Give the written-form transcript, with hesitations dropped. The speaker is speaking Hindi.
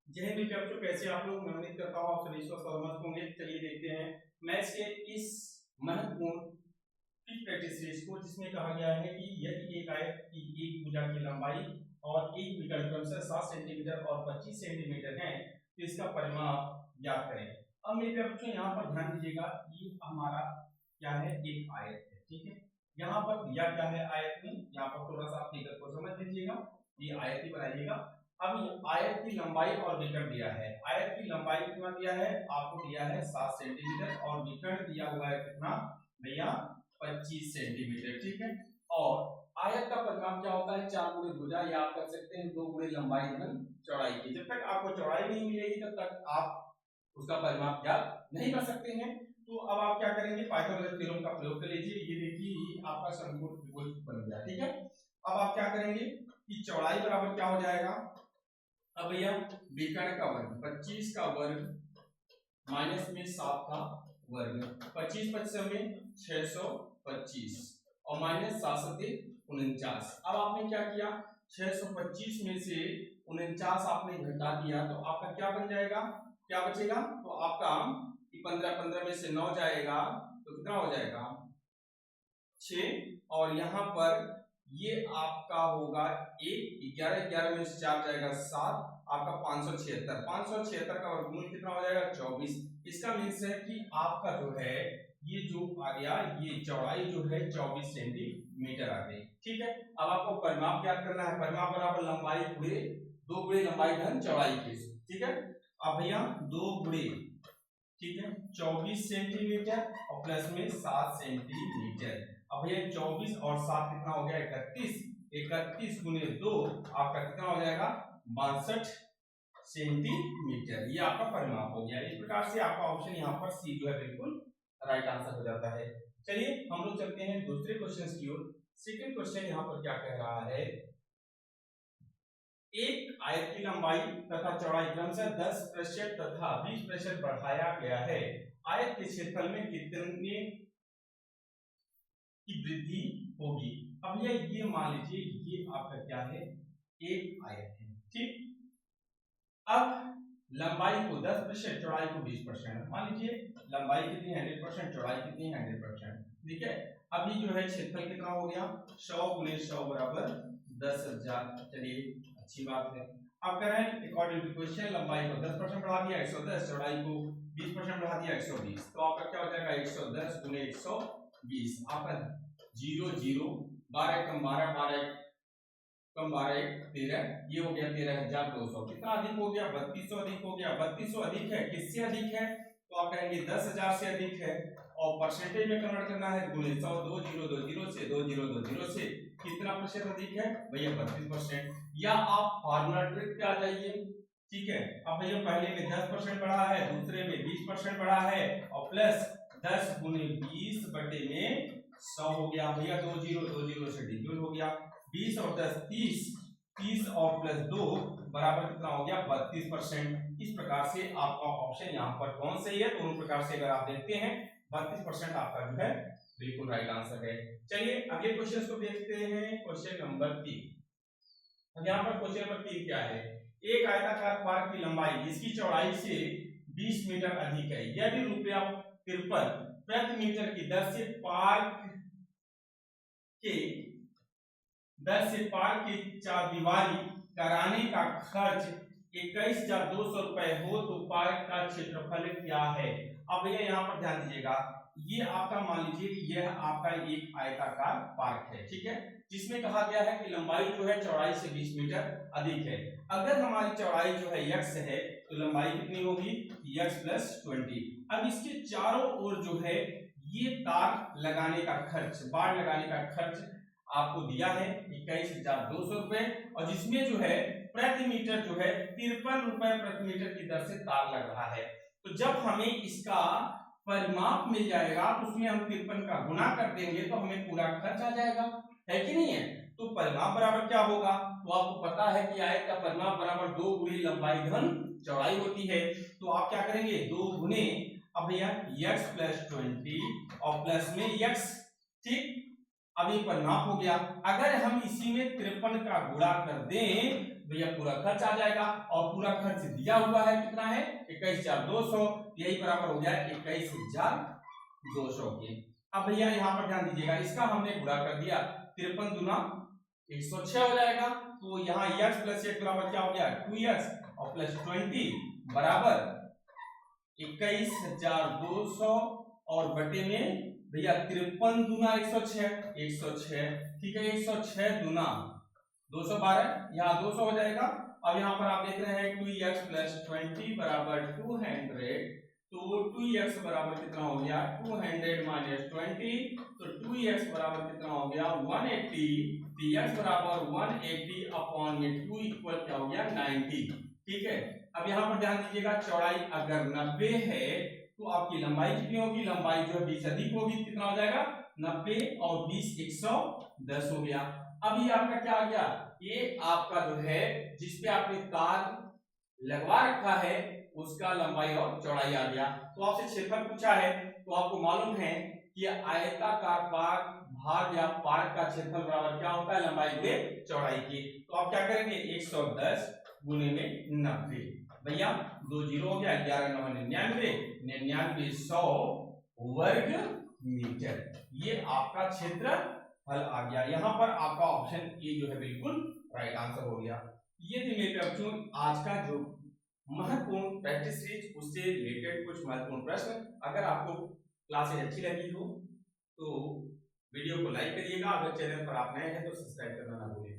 जय हिंद बच्चों, कैसे आप लोग। मैं उम्मीद करता हूँ आप सभी स्वस्थ और मस्त होंगे। चलिए देखते हैं मैथ्स के इस महत्वपूर्ण फिफ्थ प्रैक्टिस सीरीज को, जिसमें कहा गया है कि यदि एक आयत की एक भुजा की लंबाई और एक विकर्ण क्रमशः 7 सेंटीमीटर और 25 सेंटीमीटर है, तो इसका परिमाप ज्ञात करें। अब मेरे बच्चों यहाँ पर ध्यान दीजिएगा, ये हमारा क्या है, एक आयत है, ठीक है। यहाँ पर दिया क्या है आयत में, यहाँ पर थोड़ा सा आप फिगर को समझ लीजिएगा, ये आयत ही बनाइएगा। अब आयत की लंबाई और विकर्ण दिया है। आयत की लंबाई कितना दिया है, आपको दिया है 7 सेंटीमीटर और विकर्ण दिया हुआ है कितना भैया, 25 सेंटीमीटर, ठीक है। और आयत का परिमाप क्या होता है, 4 गुणे भुजा, या आप कर सकते हैं 2 गुणे लंबाई धन चौड़ाई की। जब तक आपको चौड़ाई नहीं मिलेगी तब तक आप उसका परिमाप ज्ञात नहीं कर सकते हैं। तो अब आप क्या करेंगे, पाइथागोरस थ्योरम का प्रयोग कर लीजिए। ये देखिए आपका समकोण त्रिभुज बन गया, ठीक है। अब आप क्या करेंगे कि चौड़ाई बराबर क्या हो जाएगा, अब भैया विकर्ण का वर्ग 25 का वर्ग माइनस में 7 का वर्ग, 25 25 में 625 और माइनस 7 7 49। अब आपने क्या किया, 625 में से 49 आपने घटा दिया तो आपका क्या बन जाएगा, क्या बचेगा, तो आपका 15 15 में से 9 जाएगा तो कितना हो जाएगा 6, और यहाँ पर ये आपका होगा 1, 11 11 में से 4 जाएगा 7, आपका 576 का वर्गमूल कितना हो जाएगा 24। इसका मीन्स है कि आपका जो है ये जो आ गया, ये चौड़ाई जो है 24 सेंटीमीटर आ गई, ठीक है। अब आपको परिमाप ज्ञात करना है, परिमाप बराबर लंबाई गुणे 2 गुणे लंबाई धन चौड़ाई के, ठीक है। अब भैया 2 गुणे, ठीक है, 24 सेंटीमीटर और प्लस में 7 सेंटीमीटर। अब ये 24 और 7 कितना हो गया 31, 31 गुने 2 आपका कितना हो जाएगा 62 सेंटीमीटर। ये आपका परिमाप हो गया। इस प्रकार से आपका ऑप्शन यहाँ पर सी जो है बिल्कुल राइट आंसर हो जाता है। चलिए हम लोग चलते हैं दूसरे क्वेश्चन की ओर। सेकंड क्वेश्चन यहाँ पर क्या कह रहा है, एक आयत की लंबाई तथा चौड़ाई क्रमशः 10% तथा 20% बढ़ाया गया है। आयत के क्षेत्रफल में कितने की वृद्धि होगी। अब ये मान लीजिए ये आपका क्या है, एक आयत है, ठीक। अब लंबाई को 10%, चौड़ाई को 20%, मान लीजिए लंबाई कितनी 100%, चौड़ाई कितनी 100%, ठीक है। अभी जो है क्षेत्रफल कितना हो गया 100 गुणे 100 बराबर 10,000। चलिए अच्छी बात है। अब कह रहे हैं अकॉर्डिंग टू क्वेश्चन लंबाई को 10% बढ़ा दिया 110, चौड़ाई को 20% बढ़ा दिया 120, तो आपका क्या हो जाएगा 110 गुणे 120, आपका 0 0 12 कम 12 12 कम 12 13, ये हो गया 13,200। कितना अधिक हो गया 3200 अधिक हो गया। 3200 अधिक है, किससे अधिक है, तो आप कहेंगे 10,000 से अधिक है। और परसेंटेज में कन्वर्ट करना है गुणे 100, 2020 से 2020 से कितना प्रतिशत अधिक है भैया 32%। या आप फार्मूला ट्रिक पे आ जाइए, ठीक है। अब भैया पहले में 10% बढ़ा है, दूसरे में 20% बढ़ा है और प्लस 10 गुणे 20 बटे में 100 हो गया भैया, 20 से डिवाइड हो गया, 20 और 10 30, 30 और प्लस 2 बराबर कितना हो गया 32%। इस प्रकार से आपका ऑप्शन यहाँ पर कौन सही है, दोनों प्रकार से अगर आप देखते हैं 32% आपका जो है बिल्कुल राइट आंसर है। चलिए अगले क्वेश्चन को देखते हैं, क्वेश्चन नंबर 3। यहाँ पर क्वेश्चन नंबर 3 क्या है, एक आयताकार पार्क की लंबाई इसकी चौड़ाई से 20 मीटर अधिक है, यदि ₹53 प्रति मीटर की दर से पार्क की चारदीवारी कराने का खर्च 21,200 रुपए हो तो पार्क का क्षेत्रफल क्या है। अब भैया यहाँ पर ध्यान दीजिएगा, ये आपका मान लीजिए यह आपका एक आयताकार पार्क है, ठीक है, जिसमें कहा गया है कि लंबाई जो है चौड़ाई से 20 मीटर अधिक है। अगर हमारी चौड़ाई जो है x है तो लंबाई कितनी होगी x + 20। अब इसके चारों ओर जो है ये तार लगाने का खर्च, बाड़ लगाने का खर्च आपको दिया है 21,200 रुपए, और जिसमें जो है प्रति मीटर जो है 53 रुपए प्रति मीटर की दर से तार लग रहा है। तो जब हमें इसका परिमाप मिल जाएगा तो उसमें हम 53 का गुणा कर देंगे तो हमें पूरा खर्च आ जाएगा, है कि नहीं है। तो परिमाप बराबर क्या होगा, तो आपको पता है कि आयत का परिमाप बराबर 2 गुणे लंबाई धन चौड़ाई होती है। तो आप क्या करेंगे 2 गुणे, अब भैया x + 20 और प्लस में x, ठीक। अब ये परिमाप हो गया। अगर हम इसी में 53 का गुणा कर दें भैया पूरा खर्च आ जाएगा, और पूरा खर्च दिया हुआ है कितना है 21,200, यही बराबर हो गया 21,200 के। अब भैया यहाँ पर ध्यान दीजिएगा, इसका हमने गुणा कर दिया, 53 दूना 106 हो जाएगा। तो यहाँ x प्लस x बराबर क्या हो गया 2x और प्लस 20 बराबर 21,200 और बटे में भैया 53 दूना 106, ठीक है 106 दूना 212, यहाँ 200 हो जाएगा। अब यहाँ पर आप देख रहे हैं 2x प्लस 20 बराबर 200, तो 2x बराबर कितना हो गया 200 माइनस 20, तो 2x बराबर कितना हो गया 180, dx बराबर 180 अपॉन में 2 इक्वल क्या हो गया 90, ठीक है। अब यहाँ पर ध्यान दीजिएगा, चौड़ाई अगर 90 है तो आपकी लंबाई कितनी होगी, लंबाई जो है 20 अधिक होगी, कितना हो जाएगा 90 और 20 110 हो गया। अभी आपका क्या आ गया, ये आपका जो है जिसपे आपने तार लगवा रखा है उसका लंबाई और चौड़ाई आ गया। तो आपसे क्षेत्रफल पूछा है, तो आपको मालूम है कि आयताकार भाग या पार्क का क्षेत्रफल बराबर क्या होता है लंबाई गुणे चौड़ाई की। तो आप क्या करेंगे 110 गुणे में 90, भैया 2 जीरो हो गया, 11 9 99, 99 100 वर्ग मीटर, ये आपका क्षेत्रफल आ गया। यहाँ पर आपका ऑप्शन ए जो है बिल्कुल राइट आंसर हो गया। ये थी मेरे बच्चों आज का जो महत्वपूर्ण प्रैक्टिस सीरीज, उससे रिलेटेड कुछ महत्वपूर्ण प्रश्न। अगर आपको क्लासेज अच्छी लगी हो तो वीडियो को लाइक करिएगा, अगर चैनल पर आप नए हैं तो सब्सक्राइब करना ना भूलिए।